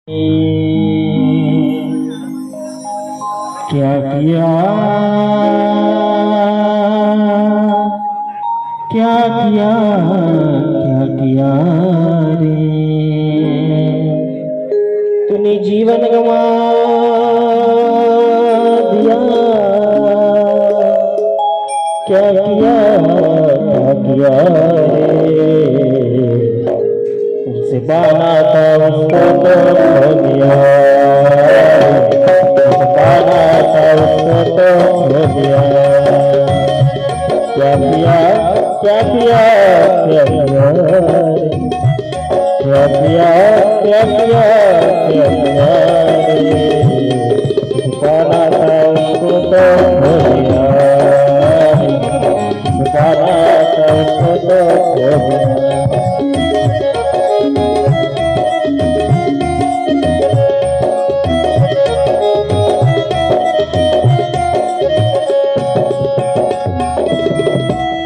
क्या किया क्या किया क्या किया रे तूने जीवन गवा दिया। क्या किया रे जिसे पाना था उसको तो खो दिया। जिसे पाना था उसको तो खो दिया। क्या किया क्या किया क्या किया क्या किया क्या किया क्या किया जिसे पाना था उसको तो खो दिया। जिसे पाना था उसको तो खो दिया।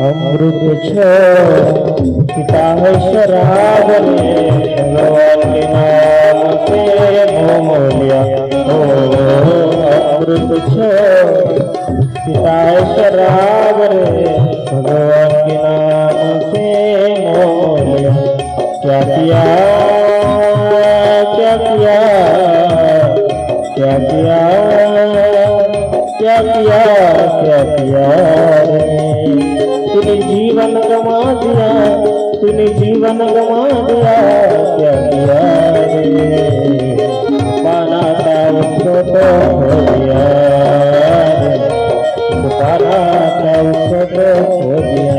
अमृत पिता है शराब ने भगवान के नाम से घूम लिया। ओ अमृत पिता है शराब ने भगवान के नाम से घूम लिया। क्या किया क्या किया क्या किया क्या किया क्या किया तूने जीवन गवा दिया। तूने जीवन गवा दिया। क्या किया रे पाना था उसको तो खो दिया। पाना था उसको तो खो दिया।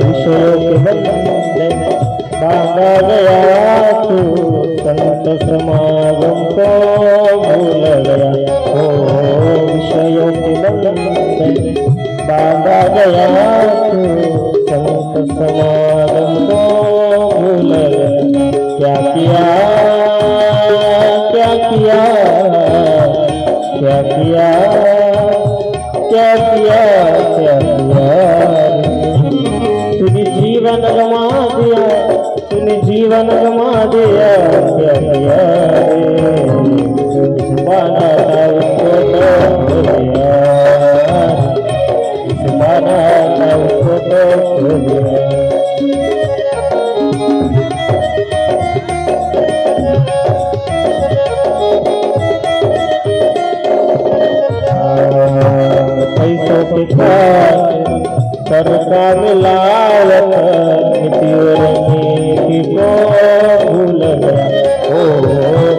विषयों के बंधन बांधा गया तू संत समागम को भूल गया। ओ विषयों के बंधन बांधा गया तू संत समागम को भूल गया। क्या किया क्या किया क्या किया क्या किया क्या किया तूने जीवन गवा दिया। तूने जीवन गवा दिया। क्या किया रे पाना था उसको तो खो दिया। पाना था उसको तो खो दिया। पैसों के साथ सरका मिलावट नीति और नीति को भूल गया। ओ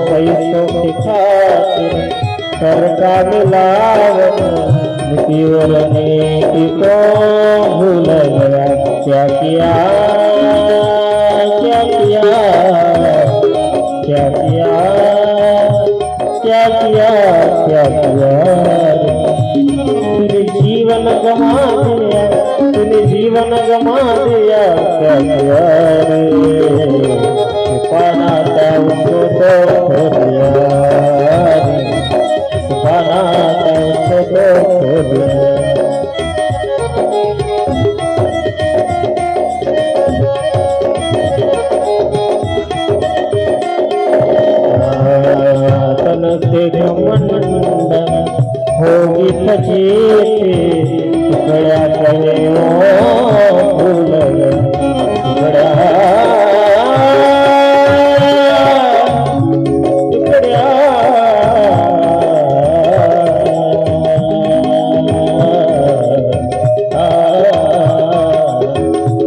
पैसों के खातिर सरका मिलावट नीति और नीति को भूल गया। क्या किया क्या किया क्या किया क्या किया क्या किया तूने जीवन गवा दिया। तूने जीवन गवा दिया। क्या किया रे पाना था उसको तो खो दिया। पाना था उसको तो खो दिया। तन से घमंड होगी सचेत गया कहे ओ भूल गया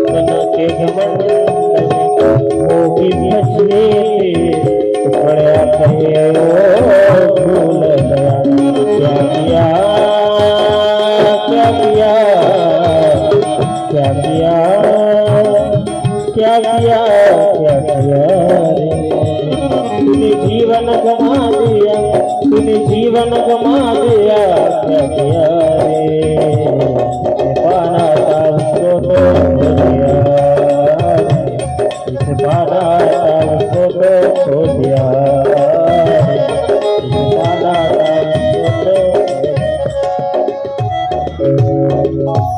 तन के घमंड होगी सचेत गया कहे ओ भूल गया। क्या किया क्या किया क्या किया क्या किया क्या किया तूने जीवन गवा दिया। तूने जीवन गवा दिया। क्या किया रे पाना था उसको तो खो दिया। पाना था उसको तो खो दिया। पाना था उसको तो दिया